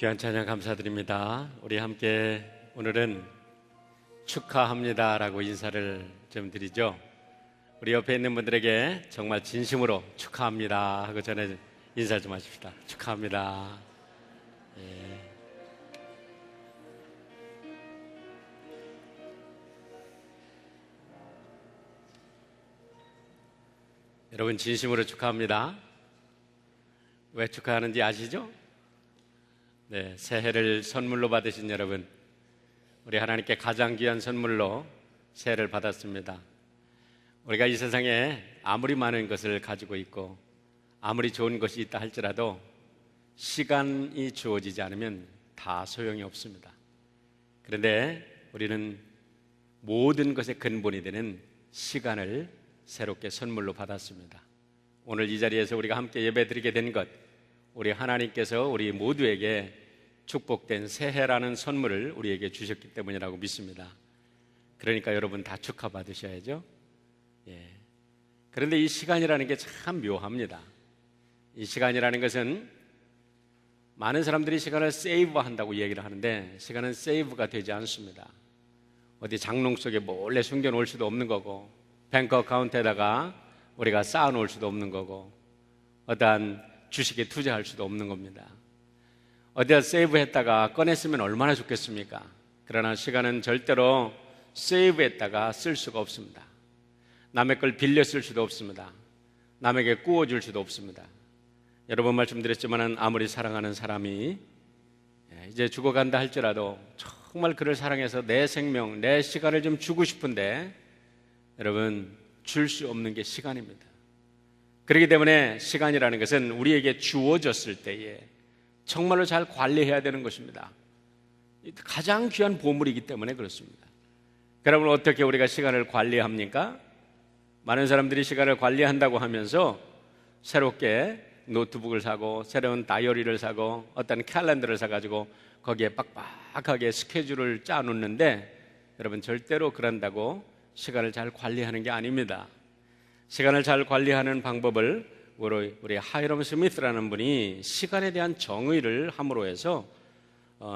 귀한 찬양 감사드립니다. 우리 함께 오늘은 축하합니다라고 인사를 좀 드리죠. 우리 옆에 있는 분들에게 정말 진심으로 축하합니다 하고 전에 인사 좀 하십시다. 축하합니다. 예. 여러분 진심으로 축하합니다. 왜 축하하는지 아시죠? 네, 새해를 선물로 받으신 여러분, 우리 하나님께 가장 귀한 선물로 새해를 받았습니다. 우리가 이 세상에 아무리 많은 것을 가지고 있고 아무리 좋은 것이 있다 할지라도 시간이 주어지지 않으면 다 소용이 없습니다. 그런데 우리는 모든 것의 근본이 되는 시간을 새롭게 선물로 받았습니다. 오늘 이 자리에서 우리가 함께 예배드리게 된 것, 우리 하나님께서 우리 모두에게 축복된 새해라는 선물을 우리에게 주셨기 때문이라고 믿습니다. 그러니까 여러분 다 축하받으셔야죠. 예. 그런데 이 시간이라는 게 참 묘합니다. 이 시간이라는 것은 많은 사람들이 시간을 세이브한다고 얘기를 하는데 시간은 세이브가 되지 않습니다. 어디 장롱 속에 몰래 숨겨놓을 수도 없는 거고 뱅크 어카운트에다가 우리가 쌓아놓을 수도 없는 거고 어떠한 주식에 투자할 수도 없는 겁니다. 어디다 세이브했다가 꺼냈으면 얼마나 좋겠습니까? 그러나 시간은 절대로 세이브했다가 쓸 수가 없습니다. 남의 걸 빌려 쓸 수도 없습니다. 남에게 구워줄 수도 없습니다. 여러 번 말씀드렸지만 아무리 사랑하는 사람이 이제 죽어간다 할지라도 정말 그를 사랑해서 내 생명, 내 시간을 좀 주고 싶은데 여러분 줄 수 없는 게 시간입니다. 그렇기 때문에 시간이라는 것은 우리에게 주어졌을 때에 정말로 잘 관리해야 되는 것입니다. 가장 귀한 보물이기 때문에 그렇습니다. 여러분 어떻게 우리가 시간을 관리합니까? 많은 사람들이 시간을 관리한다고 하면서 새롭게 노트북을 사고 새로운 다이어리를 사고 어떤 캘린더를 사가지고 거기에 빡빡하게 스케줄을 짜놓는데 여러분 절대로 그런다고 시간을 잘 관리하는 게 아닙니다. 시간을 잘 관리하는 방법을 우리 하이럼 스미스라는 분이 시간에 대한 정의를 함으로 해서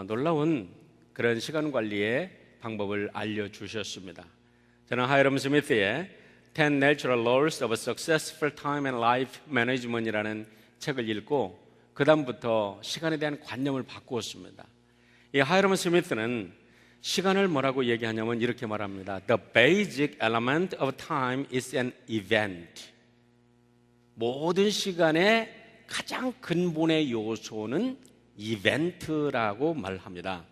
놀라운 그런 시간 관리의 방법을 알려주셨습니다. 저는 하이럼 스미스의 10 Natural Laws of Successful Time and Life Management이라는 책을 읽고 그 다음부터 시간에 대한 관념을 바꾸었습니다. 이 하이럼 스미스는 시간을 뭐라고 얘기하냐면 이렇게 말합니다. The basic element of time is an event. 모든 시간의 가장 근본의 요소는 이벤트라고 말합니다.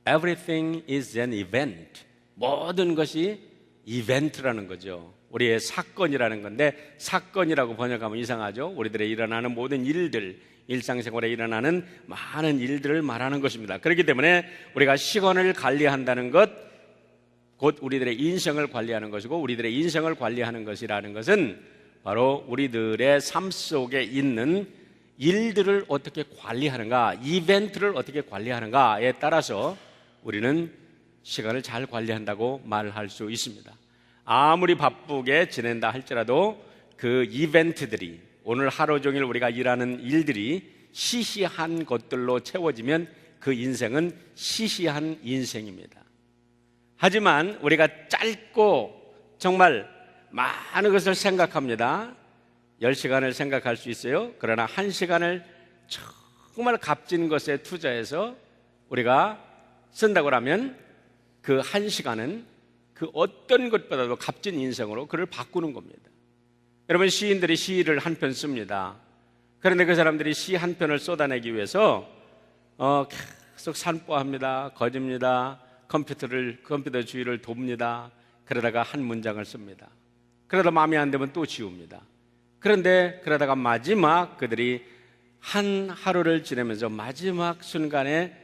Everything is an event. 모든 것이 이벤트라는 거죠. 우리의 사건이라는 건데 사건이라고 번역하면 이상하죠. 우리들의 일어나는 모든 일들, 일상생활에 일어나는 많은 일들을 말하는 것입니다. 그렇기 때문에 우리가 시간을 관리한다는 것, 곧 우리들의 인생을 관리하는 것이고 우리들의 인생을 관리하는 것이라는 것은 바로 우리들의 삶 속에 있는 일들을 어떻게 관리하는가, 이벤트를 어떻게 관리하는가에 따라서 우리는 시간을 잘 관리한다고 말할 수 있습니다. 아무리 바쁘게 지낸다 할지라도 그 이벤트들이 오늘 하루 종일 우리가 일하는 일들이 시시한 것들로 채워지면 그 인생은 시시한 인생입니다. 하지만 우리가 짧고 정말 많은 것을 생각합니다. 10시간을 생각할 수 있어요. 그러나 1시간을 정말 값진 것에 투자해서 우리가 쓴다고 하면 그 1시간은 그 어떤 것보다도 값진 인생으로 그를 바꾸는 겁니다. 여러분 시인들이 시를 한 편 씁니다. 그런데 그 사람들이 시 한 편을 쏟아내기 위해서 계속 산보합니다. 거집니다. 컴퓨터 주위를 돕니다. 그러다가 한 문장을 씁니다. 그러다 마음에 안 들면 또 지웁니다. 그런데 그러다가 마지막 그들이 한 하루를 지내면서 마지막 순간에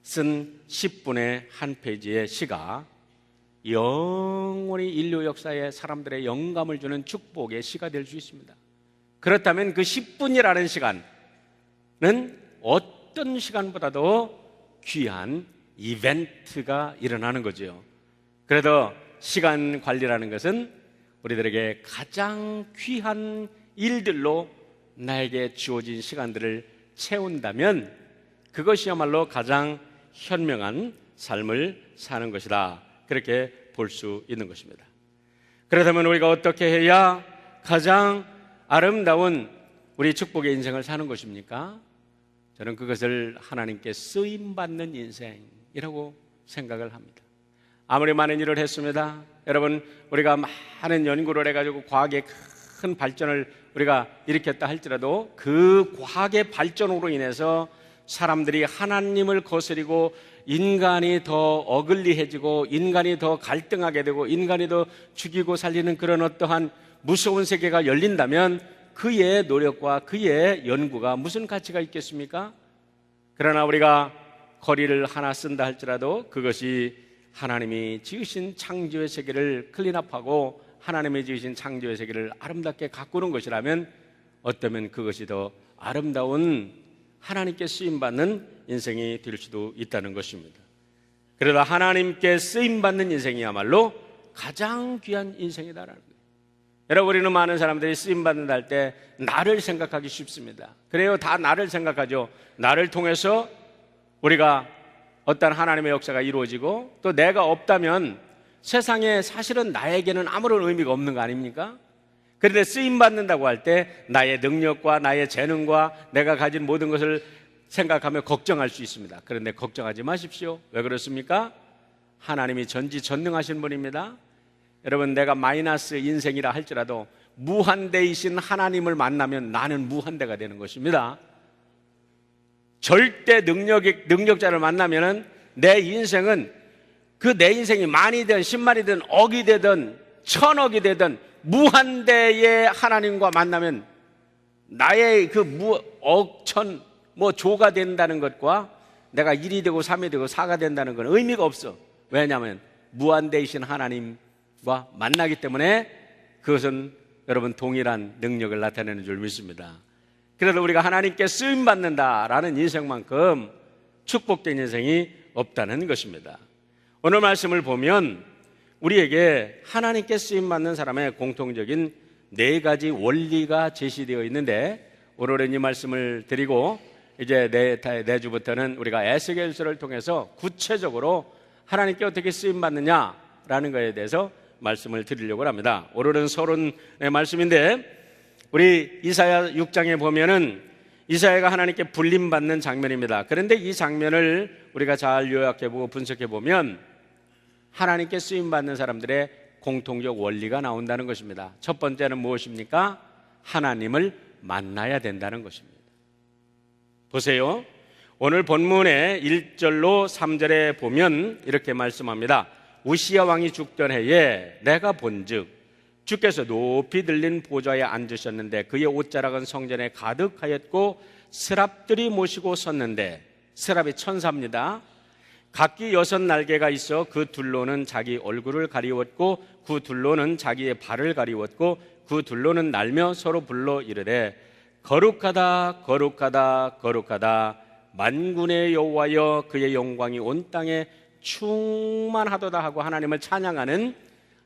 쓴 10분의 한 페이지의 시가 영원히 인류 역사에 사람들의 영감을 주는 축복의 시가 될 수 있습니다. 그렇다면 그 10분이라는 시간은 어떤 시간보다도 귀한 이벤트가 일어나는 거죠. 그래도 시간 관리라는 것은 우리들에게 가장 귀한 일들로 나에게 주어진 시간들을 채운다면 그것이야말로 가장 현명한 삶을 사는 것이다. 그렇게 볼 수 있는 것입니다. 그렇다면 우리가 어떻게 해야 가장 아름다운 우리 축복의 인생을 사는 것입니까? 저는 그것을 하나님께 쓰임받는 인생이라고 생각을 합니다. 아무리 많은 일을 했습니다. 여러분, 우리가 많은 연구를 해가지고 과학의 큰 발전을 우리가 일으켰다 할지라도 그 과학의 발전으로 인해서 사람들이 하나님을 거스리고 인간이 더 어글리해지고 인간이 더 갈등하게 되고 인간이 더 죽이고 살리는 그런 어떠한 무서운 세계가 열린다면 그의 노력과 그의 연구가 무슨 가치가 있겠습니까? 그러나 우리가 거리를 하나 쓴다 할지라도 그것이 하나님이 지으신 창조의 세계를 클린업하고 하나님이 지으신 창조의 세계를 아름답게 가꾸는 것이라면 어쩌면 그것이 더 아름다운 하나님께 쓰임받는 인생이 될 수도 있다는 것입니다. 그러나 하나님께 쓰임받는 인생이야말로 가장 귀한 인생이다라는 거예요. 여러분, 우리는 많은 사람들이 쓰임받는다 할 때 나를 생각하기 쉽습니다. 그래요, 다 나를 생각하죠. 나를 통해서 우리가 어떤 하나님의 역사가 이루어지고 또 내가 없다면 세상에 사실은 나에게는 아무런 의미가 없는 거 아닙니까? 그런데 쓰임받는다고 할 때 나의 능력과 나의 재능과 내가 가진 모든 것을 생각하며 걱정할 수 있습니다. 그런데 걱정하지 마십시오. 왜 그렇습니까? 하나님이 전지전능하신 분입니다. 여러분, 내가 마이너스 인생이라 할지라도 무한대이신 하나님을 만나면 나는 무한대가 되는 것입니다. 절대 능력자를 만나면 내 인생은 내 인생이 만이든 10만이든 억이 되든 1000억이 되든 무한대의 하나님과 만나면 나의 조가 된다는 것과 내가 1이 되고 3이 되고 4가 된다는 건 의미가 없어. 왜냐하면 무한대이신 하나님과 만나기 때문에 그것은 여러분 동일한 능력을 나타내는 줄 믿습니다. 그래서 우리가 하나님께 쓰임받는다라는 인생만큼 축복된 인생이 없다는 것입니다. 오늘 말씀을 보면 우리에게 하나님께 쓰임받는 사람의 공통적인 4가지 원리가 제시되어 있는데 오늘은 이 말씀을 드리고 이제 내주부터는 우리가 에스겔서를 통해서 구체적으로 하나님께 어떻게 쓰임받느냐라는 것에 대해서 말씀을 드리려고 합니다. 오늘은 서론의 말씀인데 우리 이사야 6장에 보면은 이사야가 하나님께 불림받는 장면입니다. 그런데 이 장면을 우리가 잘 요약해보고 분석해보면 하나님께 쓰임받는 사람들의 공통적 원리가 나온다는 것입니다. 첫 번째는 무엇입니까? 하나님을 만나야 된다는 것입니다. 보세요. 오늘 본문의 1절로 3절에 보면 이렇게 말씀합니다. 우시야 왕이 죽던 해에 내가 본즉 주께서 높이 들린 보좌에 앉으셨는데 그의 옷자락은 성전에 가득하였고 스랍들이 모시고 섰는데, 스랍이 천사입니다. 각기 6날개가 있어 그 둘로는 자기 얼굴을 가리웠고 그 둘로는 자기의 발을 가리웠고 그 둘로는 날며 서로 불러 이르되 거룩하다 거룩하다 거룩하다 만군의 여호와여 그의 영광이 온 땅에 충만하도다 하고 하나님을 찬양하는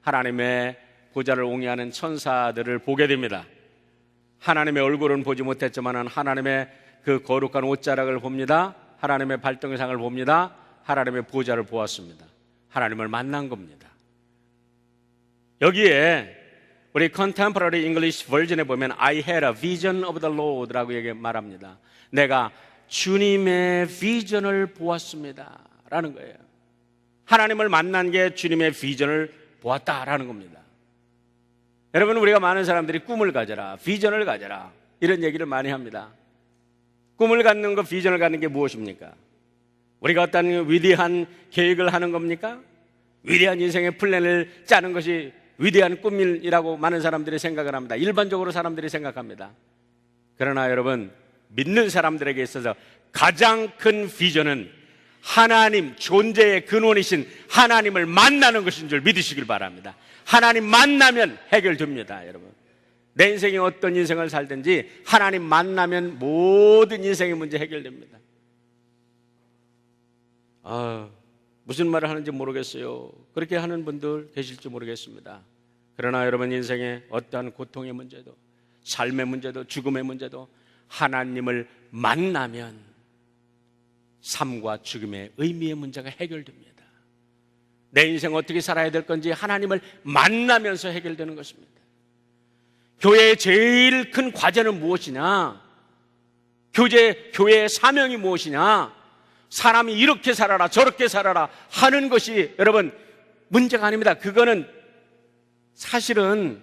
하나님의 보좌를 옹이하는 천사들을 보게 됩니다. 하나님의 얼굴은 보지 못했지만 하나님의 그 거룩한 옷자락을 봅니다. 하나님의 발등상을 봅니다. 하나님의 보좌를 보았습니다. 하나님을 만난 겁니다. 여기에 우리 Contemporary English Version에 보면 I had a vision of the Lord라고 말합니다. 내가 주님의 비전을 보았습니다 라는 거예요. 하나님을 만난 게 주님의 비전을 보았다라는 겁니다. 여러분, 우리가 많은 사람들이 꿈을 가져라, 비전을 가져라 이런 얘기를 많이 합니다. 꿈을 갖는 것, 비전을 갖는 게 무엇입니까? 우리가 어떤 위대한 계획을 하는 겁니까? 위대한 인생의 플랜을 짜는 것이 위대한 꿈이라고 많은 사람들이 생각을 합니다. 일반적으로 사람들이 생각합니다. 그러나 여러분, 믿는 사람들에게 있어서 가장 큰 비전은 하나님, 존재의 근원이신 하나님을 만나는 것인 줄 믿으시길 바랍니다. 하나님 만나면 해결됩니다. 여러분, 내 인생이 어떤 인생을 살든지 하나님 만나면 모든 인생의 문제 해결됩니다. 무슨 말을 하는지 모르겠어요. 그렇게 하는 분들 계실지 모르겠습니다. 그러나 여러분, 인생의 어떠한 고통의 문제도, 삶의 문제도, 죽음의 문제도 하나님을 만나면 삶과 죽음의 의미의 문제가 해결됩니다. 내 인생 어떻게 살아야 될 건지 하나님을 만나면서 해결되는 것입니다. 교회의 제일 큰 과제는 무엇이냐? 교회의 사명이 무엇이냐? 사람이 이렇게 살아라 저렇게 살아라 하는 것이 여러분 문제가 아닙니다. 그거는 사실은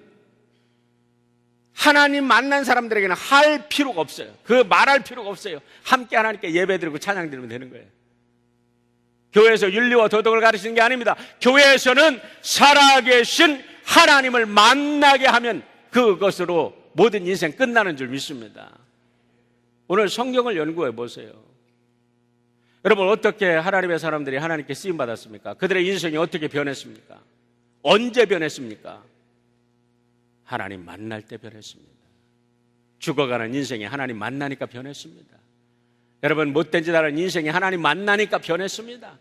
하나님 만난 사람들에게는 할 필요가 없어요. 그 말할 필요가 없어요. 함께 하나님께 예배드리고 찬양드리면 되는 거예요. 교회에서 윤리와 도덕을 가르치는 게 아닙니다. 교회에서는 살아계신 하나님을 만나게 하면 그것으로 모든 인생 끝나는 줄 믿습니다. 오늘 성경을 연구해 보세요. 여러분 어떻게 하나님의 사람들이 하나님께 쓰임받았습니까? 그들의 인생이 어떻게 변했습니까? 언제 변했습니까? 하나님 만날 때 변했습니다. 죽어가는 인생이 하나님 만나니까 변했습니다. 여러분 못된 짓 하는 인생이 하나님 만나니까 변했습니다.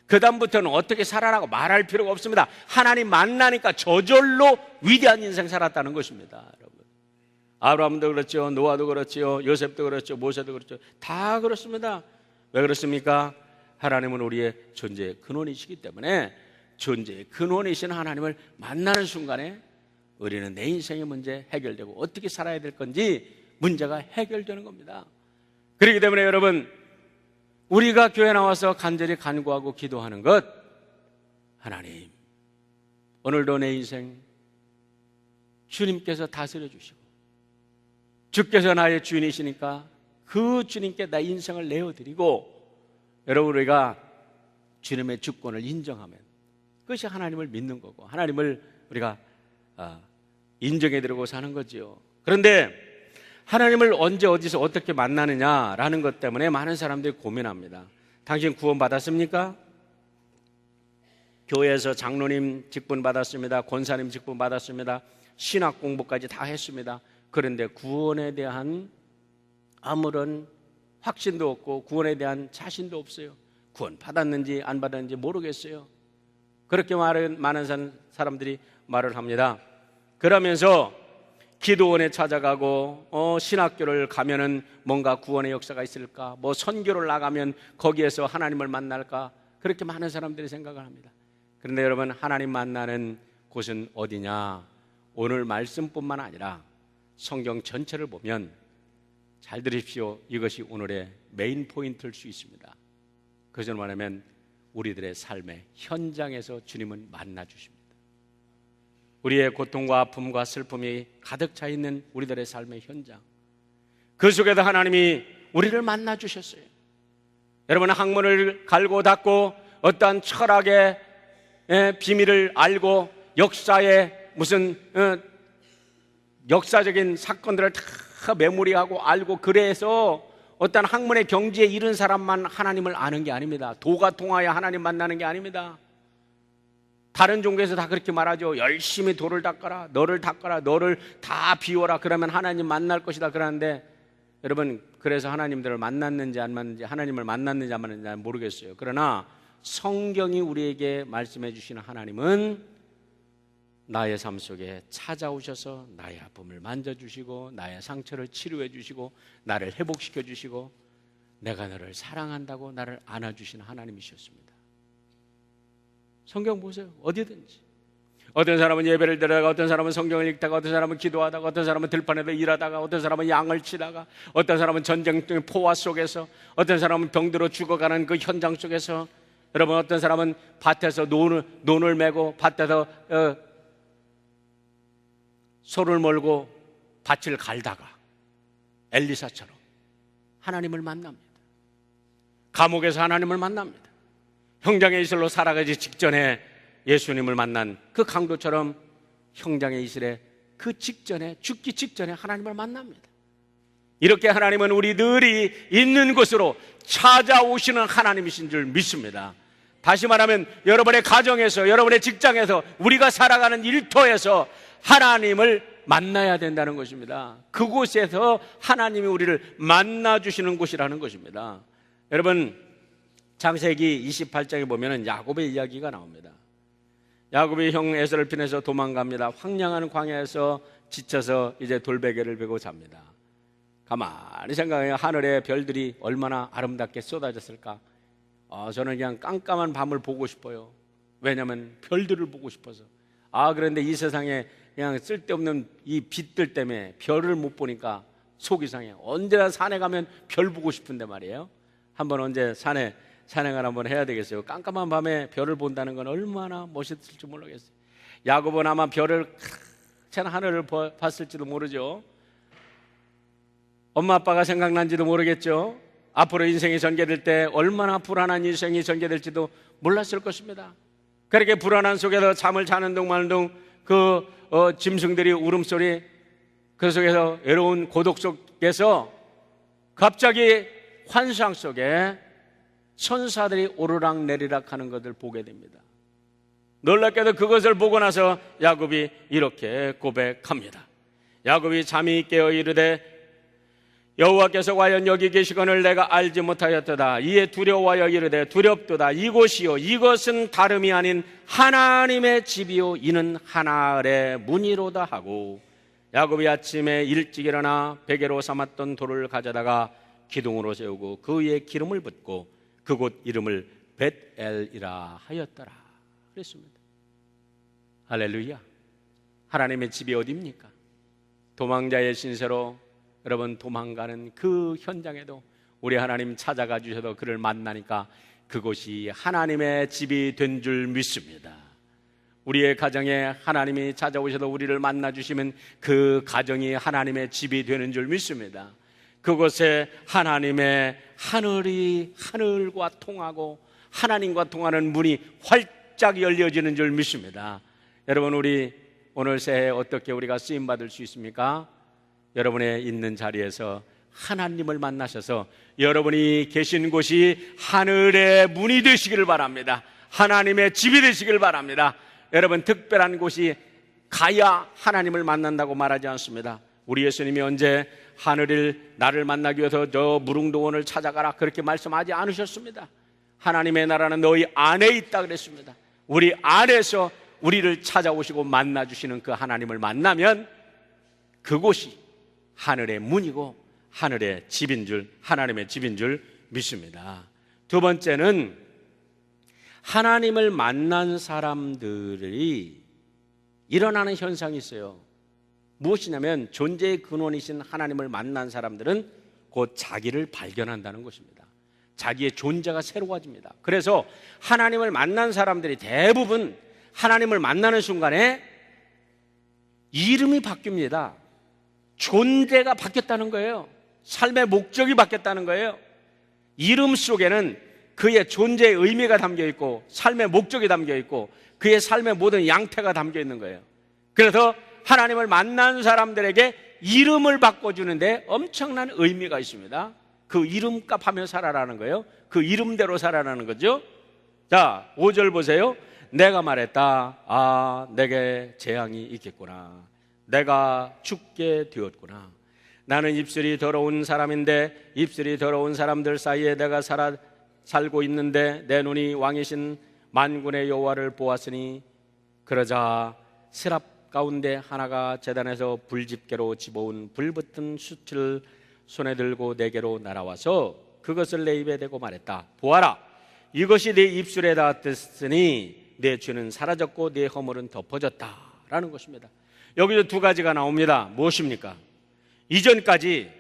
그 다음부터는 어떻게 살아라고 말할 필요가 없습니다. 하나님 만나니까 저절로 위대한 인생 살았다는 것입니다. 여러분 아브라함도 그렇죠, 노아도 그렇죠, 요셉도 그렇죠, 모세도 그렇죠. 다 그렇습니다. 왜 그렇습니까? 하나님은 우리의 존재의 근원이시기 때문에 존재의 근원이신 하나님을 만나는 순간에 우리는 내 인생의 문제 해결되고 어떻게 살아야 될 건지 문제가 해결되는 겁니다. 그렇기 때문에 여러분 우리가 교회 나와서 간절히 간구하고 기도하는 것, 하나님 오늘도 내 인생 주님께서 다스려 주시고 주께서 나의 주인이시니까 그 주님께 나 인생을 내어드리고 여러분 우리가 주님의 주권을 인정하면 그것이 하나님을 믿는 거고 하나님을 우리가 인정해드리고 사는 거지요. 그런데 하나님을 언제 어디서 어떻게 만나느냐라는 것 때문에 많은 사람들이 고민합니다. 당신 구원 받았습니까? 교회에서 장로님 직분 받았습니다. 권사님 직분 받았습니다. 신학 공부까지 다 했습니다. 그런데 구원에 대한 아무런 확신도 없고 구원에 대한 자신도 없어요. 구원 받았는지 안 받았는지 모르겠어요. 그렇게 많은 사람들이 말을 합니다. 그러면서 기도원에 찾아가고 신학교를 가면은 뭔가 구원의 역사가 있을까, 뭐 선교를 나가면 거기에서 하나님을 만날까, 그렇게 많은 사람들이 생각을 합니다. 그런데 여러분 하나님 만나는 곳은 어디냐? 오늘 말씀뿐만 아니라 성경 전체를 보면 잘 들으십시오. 이것이 오늘의 메인 포인트일 수 있습니다. 그것은 뭐냐면 우리들의 삶의 현장에서 주님은 만나 주십니다. 우리의 고통과 아픔과 슬픔이 가득 차 있는 우리들의 삶의 현장, 그 속에서 하나님이 우리를 만나 주셨어요. 여러분 학문을 갈고 닦고 어떠한 철학의 비밀을 알고 역사의 무슨 역사적인 사건들을 다 메모리하고 알고 그래서 어떤 학문의 경지에 이른 사람만 하나님을 아는 게 아닙니다. 도가 통하여 하나님 만나는 게 아닙니다. 다른 종교에서 다 그렇게 말하죠. 열심히 돌을 닦아라, 너를 다 비워라, 그러면 하나님 만날 것이다 그러는데 여러분 그래서 하나님들을 만났는지 안 만났는지, 하나님을 만났는지 안 만났는지 모르겠어요. 그러나 성경이 우리에게 말씀해 주시는 하나님은 나의 삶 속에 찾아오셔서 나의 아픔을 만져주시고 나의 상처를 치료해 주시고 나를 회복시켜 주시고 내가 너를 사랑한다고 나를 안아주시는 하나님이셨습니다. 성경 보세요. 어디든지 어떤 사람은 예배를 드리다가, 어떤 사람은 성경을 읽다가, 어떤 사람은 기도하다가, 어떤 사람은 들판에서 일하다가, 어떤 사람은 양을 치다가, 어떤 사람은 전쟁의 포화 속에서, 어떤 사람은 병들어 죽어가는 그 현장 속에서, 여러분 어떤 사람은 밭에서 논을 메고 밭에서 소를 몰고 밭을 갈다가 엘리사처럼 하나님을 만납니다. 감옥에서 하나님을 만납니다. 형장의 이슬로 살아가기 직전에 예수님을 만난 그 강도처럼 형장의 이슬에 그 직전에, 죽기 직전에 하나님을 만납니다. 이렇게 하나님은 우리들이 있는 곳으로 찾아오시는 하나님이신 줄 믿습니다. 다시 말하면 여러분의 가정에서, 여러분의 직장에서, 우리가 살아가는 일터에서 하나님을 만나야 된다는 것입니다. 그곳에서 하나님이 우리를 만나주시는 곳이라는 것입니다. 여러분 창세기 28장에 보면 야곱의 이야기가 나옵니다. 야곱이 형 에서를 피해서 도망갑니다. 황량한 광야에서 지쳐서 이제 돌베개를 베고 잡니다. 가만히 생각해 하늘의 별들이 얼마나 아름답게 쏟아졌을까. 저는 그냥 깜깜한 밤을 보고 싶어요. 왜냐하면 별들을 보고 싶어서. 그런데 이 세상에 그냥 쓸데없는 이 빛들 때문에 별을 못 보니까 속이 상해. 언제나 산에 가면 별 보고 싶은데 말이에요. 한번 언제 산행을 한번 해야 되겠어요. 깜깜한 밤에 별을 본다는 건 얼마나 멋있을지 모르겠어요. 야곱은 아마 별을 큰 하늘을 봤을지도 모르죠. 엄마 아빠가 생각난지도 모르겠죠. 앞으로 인생이 전개될 때 얼마나 불안한 인생이 전개될지도 몰랐을 것입니다. 그렇게 불안한 속에서 잠을 자는 둥 마는 둥 짐승들이 울음소리, 그 속에서 외로운 고독 속에서 갑자기 환상 속에 천사들이 오르락 내리락 하는 것을 보게 됩니다. 놀랍게도 그것을 보고 나서 야곱이 이렇게 고백합니다. 야곱이 잠이 깨어 이르되 여호와께서 과연 여기 계시거늘 내가 알지 못하였도다. 이에 두려워하여 이르되 두렵도다. 이곳이요 이것은 다름이 아닌 하나님의 집이요 이는 하늘의 문이로다 하고, 야곱이 아침에 일찍 일어나 베개로 삼았던 돌을 가져다가 기둥으로 세우고 그 위에 기름을 붓고 그곳 이름을 벳엘이라 하였더라 그랬습니다. 할렐루야. 하나님의 집이 어디입니까? 도망자의 신세로 여러분 도망가는 그 현장에도 우리 하나님 찾아가 주셔서 그를 만나니까 그곳이 하나님의 집이 된 줄 믿습니다. 우리의 가정에 하나님이 찾아오셔서 우리를 만나 주시면 그 가정이 하나님의 집이 되는 줄 믿습니다. 그곳에 하나님의 하늘이 하늘과 통하고 하나님과 통하는 문이 활짝 열려지는 줄 믿습니다. 여러분, 우리 오늘 새해 어떻게 우리가 쓰임받을 수 있습니까? 여러분의 있는 자리에서 하나님을 만나셔서 여러분이 계신 곳이 하늘의 문이 되시기를 바랍니다. 하나님의 집이 되시기를 바랍니다. 여러분, 특별한 곳이 가야 하나님을 만난다고 말하지 않습니다. 우리 예수님이 언제 하늘을 나를 만나기 위해서 저 무릉도원을 찾아가라 그렇게 말씀하지 않으셨습니다. 하나님의 나라는 너희 안에 있다 그랬습니다. 우리 안에서 우리를 찾아오시고 만나주시는 그 하나님을 만나면 그곳이 하늘의 문이고 하늘의 집인 줄, 하나님의 집인 줄 믿습니다. 두 번째는 하나님을 만난 사람들이 일어나는 현상이 있어요. 무엇이냐면 존재의 근원이신 하나님을 만난 사람들은 곧 자기를 발견한다는 것입니다. 자기의 존재가 새로워집니다. 그래서 하나님을 만난 사람들이 대부분 하나님을 만나는 순간에 이름이 바뀝니다. 존재가 바뀌었다는 거예요. 삶의 목적이 바뀌었다는 거예요. 이름 속에는 그의 존재의 의미가 담겨 있고 삶의 목적이 담겨 있고 그의 삶의 모든 양태가 담겨 있는 거예요. 그래서 하나님을 만난 사람들에게 이름을 바꿔주는데 엄청난 의미가 있습니다. 그 이름값 하며 살아라는 거예요. 그 이름대로 살아라는 거죠. 자, 5절 보세요. 내가 말했다. 내게 재앙이 있겠구나. 내가 죽게 되었구나. 나는 입술이 더러운 사람인데 입술이 더러운 사람들 사이에 내가 살고 있는데 내 눈이 왕이신 만군의 여호와를 보았으니, 그러자 스랍 가운데 하나가 제단에서 불집게로 집어온 불붙은 숯을 손에 들고 내게로 날아와서 그것을 내 입에 대고 말했다. 보아라, 이것이 네 입술에 닿았으니 내 죄는 사라졌고 네 허물은 덮어졌다 라는 것입니다. 여기서 두 가지가 나옵니다. 무엇입니까? 이전까지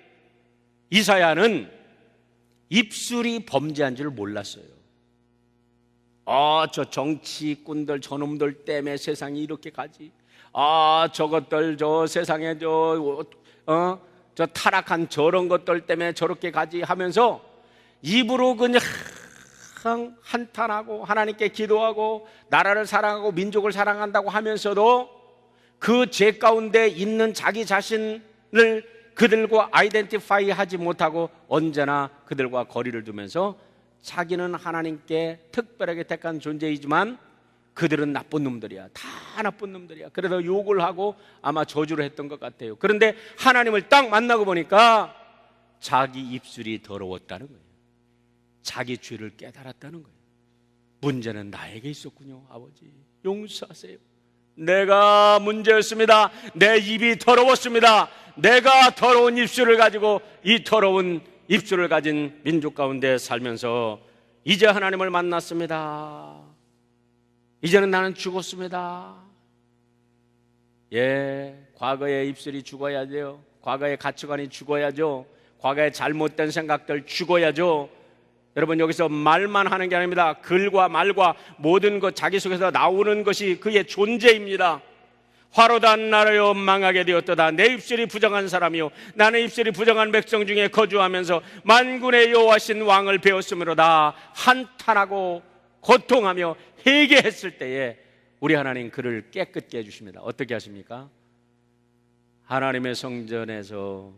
이사야는 입술이 범죄한 줄 몰랐어요. 저 정치꾼들 저놈들 때문에 세상이 이렇게 가지. 저것들 저 세상에 저 타락한 저런 것들 때문에 저렇게 가지 하면서 입으로 그냥 한탄하고 하나님께 기도하고 나라를 사랑하고 민족을 사랑한다고 하면서도 그 죄 가운데 있는 자기 자신을 그들과 아이덴티파이 하지 못하고 언제나 그들과 거리를 두면서 자기는 하나님께 특별하게 택한 존재이지만 그들은 나쁜 놈들이야. 다 나쁜 놈들이야. 그래서 욕을 하고 아마 저주를 했던 것 같아요. 그런데 하나님을 딱 만나고 보니까 자기 입술이 더러웠다는 거예요. 자기 죄를 깨달았다는 거예요. 문제는 나에게 있었군요. 아버지 용서하세요. 내가 문제였습니다. 내 입이 더러웠습니다. 내가 더러운 입술을 가지고 이 더러운 입술을 가진 민족 가운데 살면서 이제 하나님을 만났습니다. 이제는 나는 죽었습니다. 과거의 입술이 죽어야 돼요. 과거의 가치관이 죽어야죠. 과거의 잘못된 생각들 죽어야죠. 여러분, 여기서 말만 하는 게 아닙니다. 글과 말과 모든 것, 자기 속에서 나오는 것이 그의 존재입니다. 화로단 나라여 망하게 되었도다. 내 입술이 부정한 사람이요 나는 입술이 부정한 백성 중에 거주하면서 만군의 여호와신 왕을 배웠으므로다. 한탄하고 고통하며 회개했을 때에 우리 하나님 그를 깨끗게 해주십니다. 어떻게 하십니까? 하나님의 성전에서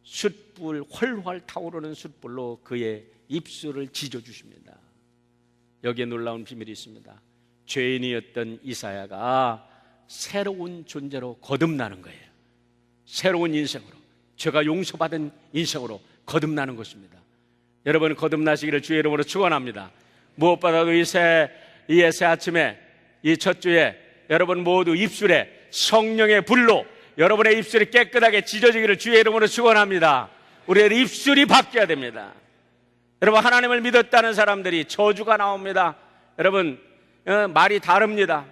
숯불, 활활 타오르는 숯불로 그의 입술을 지져주십니다. 여기에 놀라운 비밀이 있습니다. 죄인이었던 이사야가 새로운 존재로 거듭나는 거예요. 새로운 인생으로, 죄가 용서받은 인생으로 거듭나는 것입니다. 여러분, 거듭나시기를 주의 이름으로 축원합니다. 무엇보다도 이 새 아침에, 이 첫 주에 여러분 모두 입술에 성령의 불로 여러분의 입술이 깨끗하게 지져지기를 주의 이름으로 축원합니다. 우리의 입술이 바뀌어야 됩니다. 여러분, 하나님을 믿었다는 사람들이 저주가 나옵니다. 여러분, 말이 다릅니다.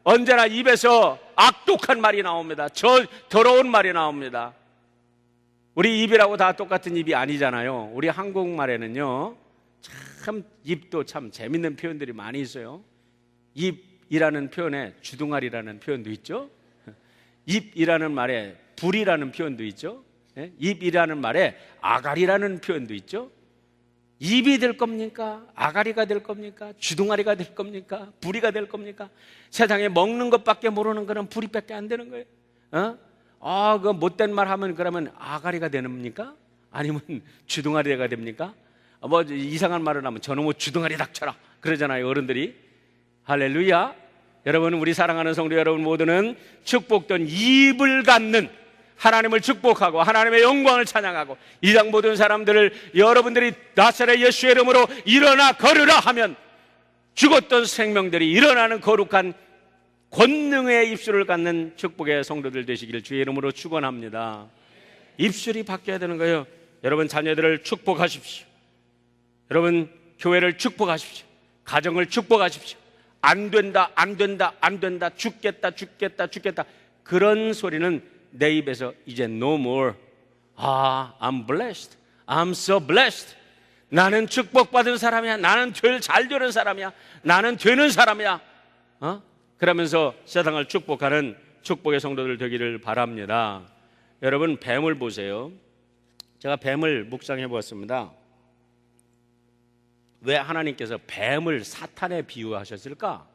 언제나 입에서 악독한 말이 나옵니다. 더러운 말이 나옵니다. 우리 입이라고 다 똑같은 입이 아니잖아요. 우리 한국말에는요, 참 입도 참 재밌는 표현들이 많이 있어요. 입이라는 표현에 주둥아리라는 표현도 있죠. 입이라는 말에 불이라는 표현도 있죠. 입이라는 말에 아가리라는 표현도 있죠. 입이 될 겁니까? 아가리가 될 겁니까? 주둥아리가 될 겁니까? 부리가 될 겁니까? 세상에 먹는 것밖에 모르는 거는 부리밖에 안 되는 거예요. 그 못된 말 하면 그러면 아가리가 됩니까? 아니면 주둥아리가 됩니까? 뭐 이상한 말을 하면 저놈의 주둥아리 닥쳐라 그러잖아요, 어른들이. 할렐루야. 여러분, 우리 사랑하는 성도 여러분 모두는 축복된 입을 갖는, 하나님을 축복하고 하나님의 영광을 찬양하고 이 장 모든 사람들을 여러분들이 나사렛 예수의 이름으로 일어나 걸으라 하면 죽었던 생명들이 일어나는 거룩한 권능의 입술을 갖는 축복의 성도들 되시기를 주의 이름으로 축원합니다. 입술이 바뀌어야 되는 거예요. 여러분, 자녀들을 축복하십시오. 여러분, 교회를 축복하십시오. 가정을 축복하십시오. 안 된다, 안 된다, 안 된다, 죽겠다, 죽겠다, 죽겠다, 그런 소리는 내 입에서 이제 no more. I'm blessed. I'm so blessed. 나는 축복받은 사람이야. 나는 잘 되는 사람이야. 나는 되는 사람이야. 그러면서 세상을 축복하는 축복의 성도들 되기를 바랍니다. 여러분, 뱀을 보세요. 제가 뱀을 묵상해 보았습니다. 왜 하나님께서 뱀을 사탄에 비유하셨을까?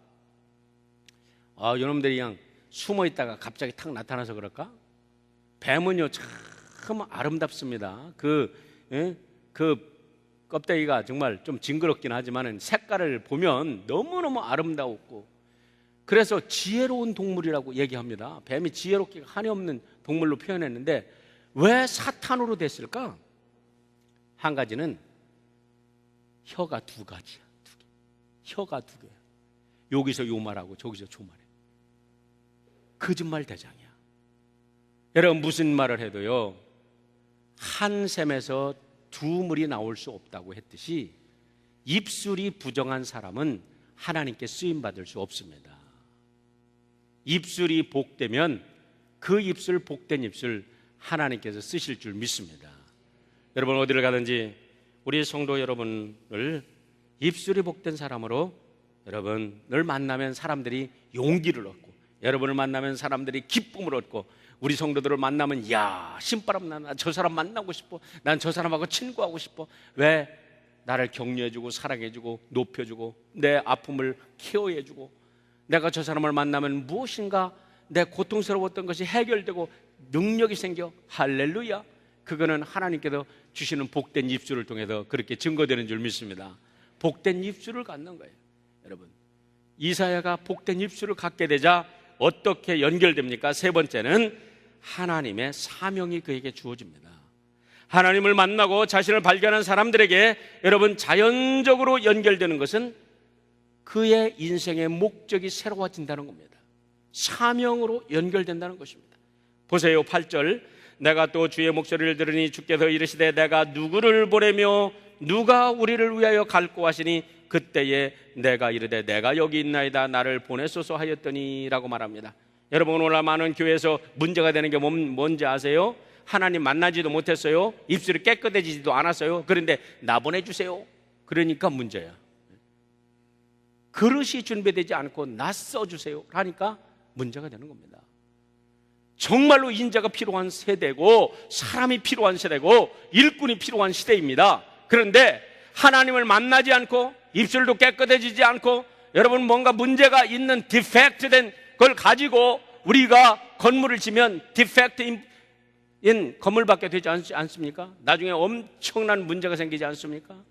여러분들이 그냥 숨어 있다가 갑자기 탁 나타나서 그럴까? 뱀은요 참 아름답습니다. 그 껍데기가 정말 좀 징그럽긴 하지만 색깔을 보면 너무너무 아름다웠고, 그래서 지혜로운 동물이라고 얘기합니다. 뱀이 지혜롭기가 한이 없는 동물로 표현했는데 왜 사탄으로 됐을까? 한 가지는 혀가 두 가지야. 혀가 두 개야. 여기서 요 말하고 저기서 저 말해. 거짓말 대장이야. 여러분, 무슨 말을 해도요, 한 샘에서 두 물이 나올 수 없다고 했듯이 입술이 부정한 사람은 하나님께 쓰임받을 수 없습니다. 입술이 복되면 그 입술, 복된 입술 하나님께서 쓰실 줄 믿습니다. 여러분, 어디를 가든지 우리 성도 여러분을 입술이 복된 사람으로 여러분을 만나면 사람들이 용기를 얻고, 여러분을 만나면 사람들이 기쁨을 얻고, 우리 성도들을 만나면 야, 신바람 나나, 저 사람 만나고 싶어, 난 저 사람하고 친구하고 싶어. 왜? 나를 격려해주고 사랑해주고 높여주고 내 아픔을 케어해주고, 내가 저 사람을 만나면 무엇인가 내 고통스러웠던 것이 해결되고 능력이 생겨. 할렐루야. 그거는 하나님께서 주시는 복된 입술을 통해서 그렇게 증거되는 줄 믿습니다. 복된 입술을 갖는 거예요. 여러분, 이사야가 복된 입술을 갖게 되자 어떻게 연결됩니까? 세 번째는 하나님의 사명이 그에게 주어집니다. 하나님을 만나고 자신을 발견한 사람들에게 여러분 자연적으로 연결되는 것은 그의 인생의 목적이 새로워진다는 겁니다. 사명으로 연결된다는 것입니다. 보세요, 8절. 내가 또 주의 목소리를 들으니 주께서 이르시되 내가 누구를 보내며 누가 우리를 위하여 갈고 하시니 그때에 내가 이르되 내가 여기 있나이다 나를 보내소서 하였더니 라고 말합니다. 여러분, 오늘 많은 교회에서 문제가 되는 게 뭔지 아세요? 하나님 만나지도 못했어요. 입술이 깨끗해지지도 않았어요. 그런데 나 보내주세요. 그러니까 문제야. 그릇이 준비되지 않고 나 써주세요 하니까 문제가 되는 겁니다. 정말로 인자가 필요한 세대고 사람이 필요한 세대고 일꾼이 필요한 시대입니다. 그런데 하나님을 만나지 않고 입술도 깨끗해지지 않고 여러분 뭔가 문제가 있는 디펙트된 걸 가지고 우리가 건물을 지면 디펙트인 건물밖에 되지 않습니까? 나중에 엄청난 문제가 생기지 않습니까?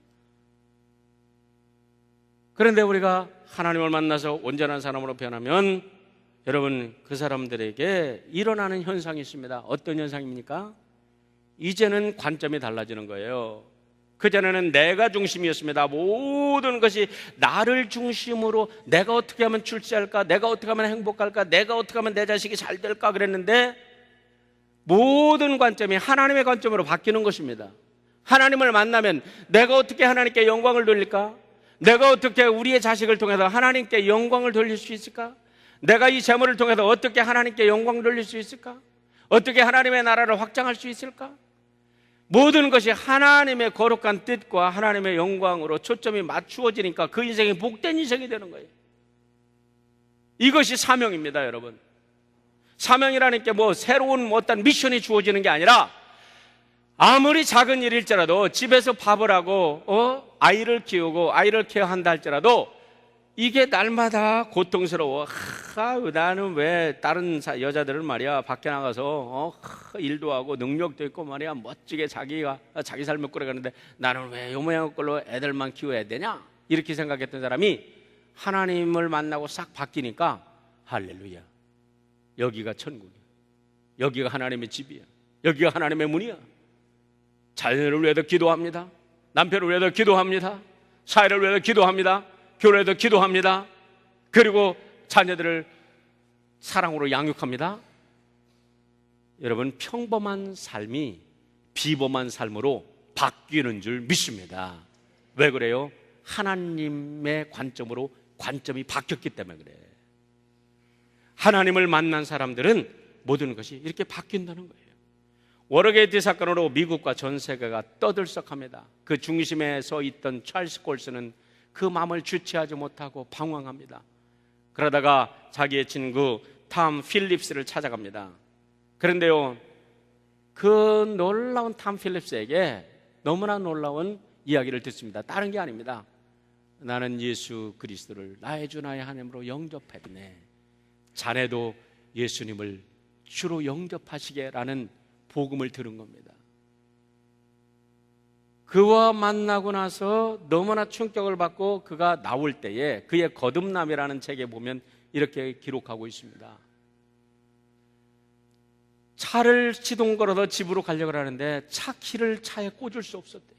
그런데 우리가 하나님을 만나서 온전한 사람으로 변하면 여러분 그 사람들에게 일어나는 현상이 있습니다. 어떤 현상입니까? 이제는 관점이 달라지는 거예요. 그전에는 내가 중심이었습니다. 모든 것이 나를 중심으로 내가 어떻게 하면 출세할까? 내가 어떻게 하면 행복할까? 내가 어떻게 하면 내 자식이 잘 될까? 그랬는데 모든 관점이 하나님의 관점으로 바뀌는 것입니다. 하나님을 만나면 내가 어떻게 하나님께 영광을 돌릴까? 내가 어떻게 우리의 자식을 통해서 하나님께 영광을 돌릴 수 있을까? 내가 이 재물을 통해서 어떻게 하나님께 영광을 돌릴 수 있을까? 어떻게 하나님의 나라를 확장할 수 있을까? 모든 것이 하나님의 거룩한 뜻과 하나님의 영광으로 초점이 맞추어지니까 그 인생이 복된 인생이 되는 거예요. 이것이 사명입니다, 여러분. 사명이라는 게 새로운 어떤 미션이 주어지는 게 아니라 아무리 작은 일일지라도 집에서 밥을 하고 아이를 키우고 아이를 케어한다 할지라도 이게 날마다 고통스러워. 나는 왜 다른 여자들은 말이야 밖에 나가서 일도 하고 능력도 있고 말이야 멋지게 자기 삶을 꾸려가는데 나는 왜 요 모양 걸로 애들만 키워야 되냐? 이렇게 생각했던 사람이 하나님을 만나고 싹 바뀌니까 할렐루야, 여기가 천국이야. 여기가 하나님의 집이야. 여기가 하나님의 문이야. 자녀를 위해서 기도합니다. 남편을 위해서 기도합니다. 사회를 위해서 기도합니다. 교회에도 기도합니다. 그리고 자녀들을 사랑으로 양육합니다. 여러분, 평범한 삶이 비범한 삶으로 바뀌는 줄 믿습니다. 왜 그래요? 하나님의 관점으로 관점이 바뀌었기 때문에 그래. 하나님을 만난 사람들은 모든 것이 이렇게 바뀐다는 거예요. 워터게이트 사건으로 미국과 전 세계가 떠들썩합니다. 그 중심에 서 있던 찰스 콜스는 그 마음을 주체하지 못하고 방황합니다. 그러다가 자기의 친구 탐 필립스를 찾아갑니다. 그런데요, 그 놀라운 탐 필립스에게 너무나 놀라운 이야기를 듣습니다. 다른 게 아닙니다. 나는 예수 그리스도를 나의 주 나의 하나님으로 영접했네. 자네도 예수님을 주로 영접하시게라는 복음을 들은 겁니다. 그와 만나고 나서 너무나 충격을 받고 그가 나올 때에 그의 거듭남이라는 책에 보면 이렇게 기록하고 있습니다. 차를 시동 걸어서 집으로 가려고 하는데 차 키를 차에 꽂을 수 없었대요.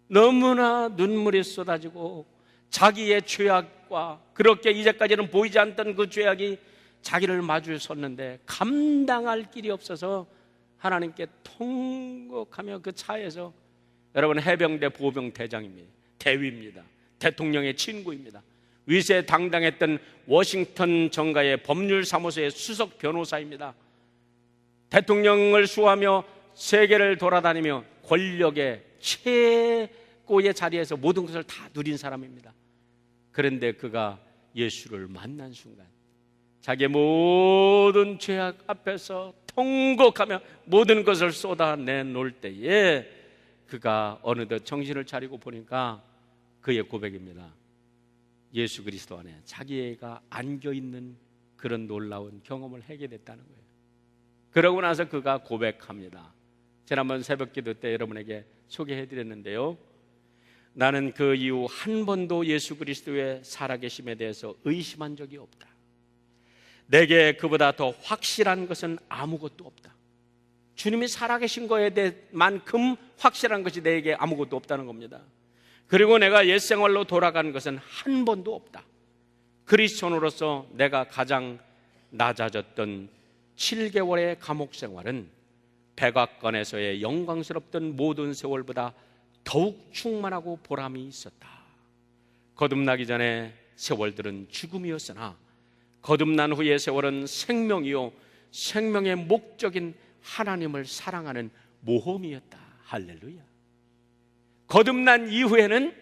너무나 눈물이 쏟아지고 자기의 죄악과 그렇게 이제까지는 보이지 않던 그 죄악이 자기를 마주 섰는데 감당할 길이 없어서 하나님께 통곡하며 그 차에서, 여러분, 해병대 보병 대장입니다. 대위입니다. 대통령의 친구입니다. 위세당당했던 워싱턴 정가의 법률사무소의 수석 변호사입니다. 대통령을 수호하며 세계를 돌아다니며 권력의 최고의 자리에서 모든 것을 다 누린 사람입니다. 그런데 그가 예수를 만난 순간 자기의 모든 죄악 앞에서 통곡하며 모든 것을 쏟아내놓을 때에 그가 어느덧 정신을 차리고 보니까 그의 고백입니다. 예수 그리스도 안에 자기가 안겨있는 그런 놀라운 경험을 하게 됐다는 거예요. 그러고 나서 그가 고백합니다. 지난번 새벽기도 때 여러분에게 소개해드렸는데요, 나는 그 이후 한 번도 예수 그리스도의 살아계심에 대해서 의심한 적이 없다. 내게 그보다 더 확실한 것은 아무것도 없다. 주님이 살아계신 거에 대해만큼 확실한 것이 내게 아무것도 없다는 겁니다. 그리고 내가 옛생활로 돌아간 것은 한 번도 없다. 크리스천으로서 내가 가장 낮아졌던 7개월의 감옥 생활은 백악관에서의 영광스럽던 모든 세월보다 더욱 충만하고 보람이 있었다. 거듭나기 전에 세월들은 죽음이었으나 거듭난 후의 세월은 생명이요 생명의 목적인 하나님을 사랑하는 모험이었다. 할렐루야. 거듭난 이후에는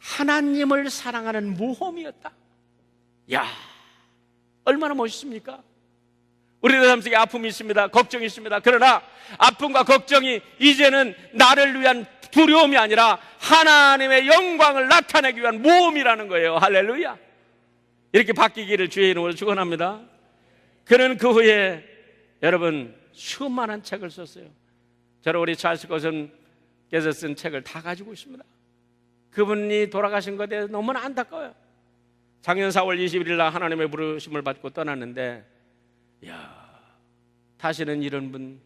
하나님을 사랑하는 모험이었다. 야, 얼마나 멋있습니까? 우리들 삶 속에 아픔이 있습니다. 걱정이 있습니다. 그러나 아픔과 걱정이 이제는 나를 위한 두려움이 아니라 하나님의 영광을 나타내기 위한 모험이라는 거예요. 할렐루야. 이렇게 바뀌기를 주의 이름으로 축원합니다. 그는 그 후에 여러분 수많은 책을 썼어요. 저는 우리 찰스 거슨께서 쓴 책을 다 가지고 있습니다. 그분이 돌아가신 것에 대해서 너무나 안타까워요. 작년 4월 21일 날 하나님의 부르심을 받고 떠났는데, 다시는 이런 분,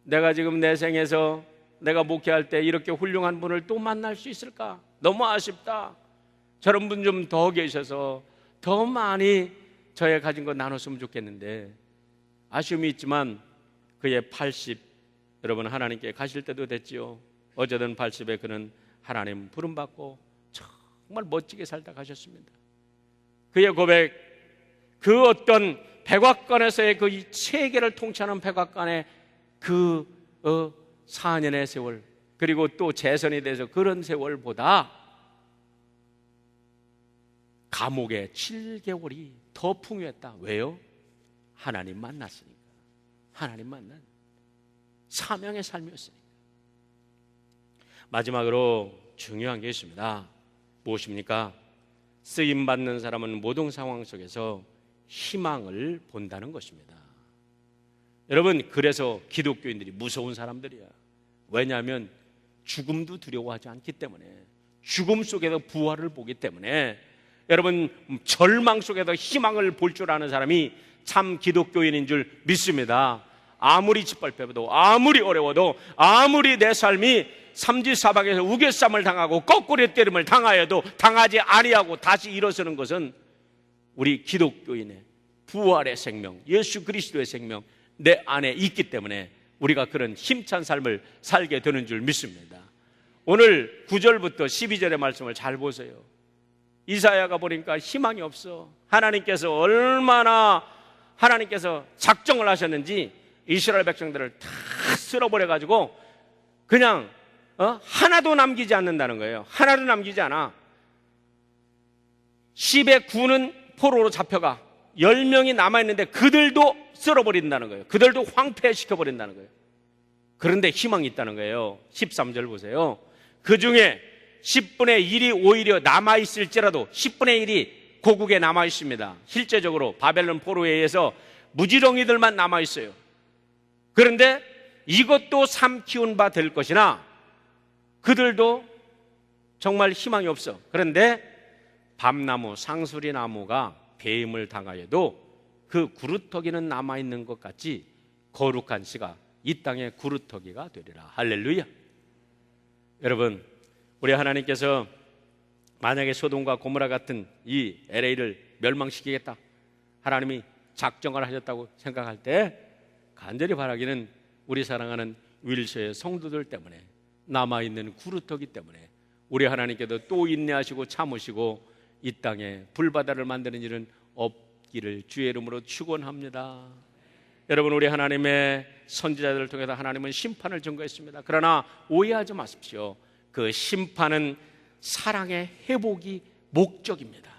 내가 지금 내 생에서 내가 목회할 때 이렇게 훌륭한 분을 또 만날 수 있을까? 너무 아쉽다. 저런 분 좀 더 계셔서 더 많이 저의 가진 거 나눴으면 좋겠는데, 아쉬움이 있지만 그의 80, 여러분 하나님께 가실 때도 됐지요. 어제든 80에 그는 하나님 부름받고 정말 멋지게 살다 가셨습니다. 그의 고백, 그 어떤 백악관에서의 그 세계를 통치하는 백악관의 그 4년의 세월, 그리고 또 재선이 돼서 그런 세월보다 감옥의 7개월이 더 풍요했다. 왜요? 하나님 만났으니까. 하나님 만난 사명의 삶이었으니까. 마지막으로 중요한 게 있습니다. 무엇입니까? 쓰임받는 사람은 모든 상황 속에서 희망을 본다는 것입니다. 여러분, 그래서 기독교인들이 무서운 사람들이야. 왜냐하면 죽음도 두려워하지 않기 때문에, 죽음 속에서 부활을 보기 때문에, 여러분 절망 속에서 희망을 볼 줄 아는 사람이 참 기독교인인 줄 믿습니다. 아무리 짓밟혀도, 아무리 어려워도, 아무리 내 삶이 삼지사박에서 우겨쌈을 당하고 거꾸로 때림을 당하여도 당하지 아니하고 다시 일어서는 것은 우리 기독교인의 부활의 생명, 예수 그리스도의 생명 내 안에 있기 때문에 우리가 그런 힘찬 삶을 살게 되는 줄 믿습니다. 오늘 9절부터 12절의 말씀을 잘 보세요. 이사야가 보니까 희망이 없어. 하나님께서 작정을 하셨는지 이스라엘 백성들을 다 쓸어버려가지고 그냥 하나도 남기지 않는다는 거예요. 하나도 남기지 않아. 10의 9는 포로로 잡혀가 10명이 남아있는데 그들도 쓸어버린다는 거예요. 그들도 황폐시켜버린다는 거예요. 그런데 희망이 있다는 거예요. 13절 보세요. 그 중에 10분의 1이 오히려 남아있을지라도 10분의 1이 고국에 남아있습니다. 실제적으로 바벨론 포로에 의해서 무지렁이들만 남아있어요. 그런데 이것도 삼키운 바 될 것이나 그들도 정말 희망이 없어. 그런데 밤나무, 상수리 나무가 배임을 당하여도 그 구루터기는 남아있는 것 같이 거룩한 씨가 이 땅의 구루터기가 되리라. 할렐루야. 여러분, 우리 하나님께서 만약에 소돔과 고모라 같은 이 LA를 멸망시키겠다, 하나님이 작정을 하셨다고 생각할 때 간절히 바라기는 우리 사랑하는 윌서의 성도들 때문에, 남아있는 구루터기 때문에 우리 하나님께도 또 인내하시고 참으시고 이 땅에 불바다를 만드는 일은 없기를 주의 이름으로 축원합니다. 여러분, 우리 하나님의 선지자들을 통해서 하나님은 심판을 증거했습니다. 그러나 오해하지 마십시오. 그 심판은 사랑의 회복이 목적입니다.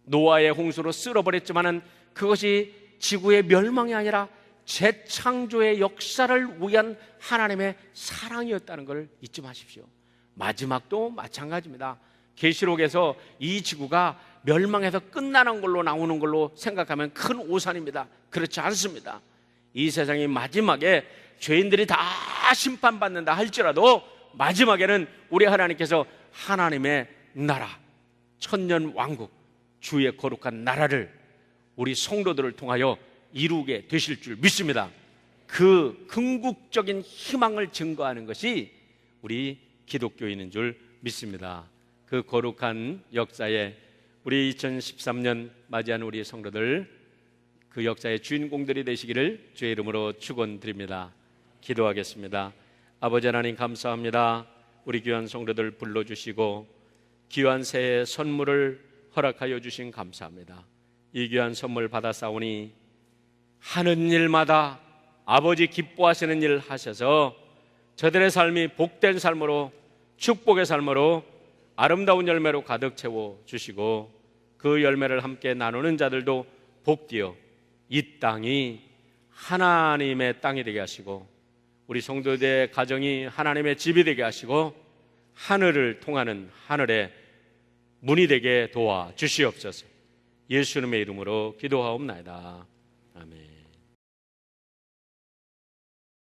노아의 홍수로 쓸어버렸지만은 그것이 지구의 멸망이 아니라 재창조의 역사를 위한 하나님의 사랑이었다는 것을 잊지 마십시오. 마지막도 마찬가지입니다. 계시록에서 이 지구가 멸망해서 끝나는 걸로 나오는 걸로 생각하면 큰 오산입니다. 그렇지 않습니다. 이 세상이 마지막에 죄인들이 다 심판받는다 할지라도 마지막에는 우리 하나님께서 하나님의 나라, 천년 왕국, 주의 거룩한 나라를 우리 성도들을 통하여 이루게 되실 줄 믿습니다. 그 궁극적인 희망을 증거하는 것이 우리 기독교인인 줄 믿습니다. 그 거룩한 역사에 우리 2013년 맞이하는 우리 성도들, 그 역사의 주인공들이 되시기를 주의 이름으로 축원드립니다. 기도하겠습니다. 아버지 하나님 감사합니다. 우리 귀한 성도들 불러주시고 귀한 새해 선물을 허락하여 주신 감사합니다. 이 귀한 선물 받아 싸우니 하는 일마다 아버지 기뻐하시는 일 하셔서 저들의 삶이 복된 삶으로, 축복의 삶으로, 아름다운 열매로 가득 채워 주시고 그 열매를 함께 나누는 자들도 복되어 이 땅이 하나님의 땅이 되게 하시고 우리 성도들의 가정이 하나님의 집이 되게 하시고 하늘을 통하는 하늘의 문이 되게 도와 주시옵소서. 예수님의 이름으로 기도하옵나이다. 아멘.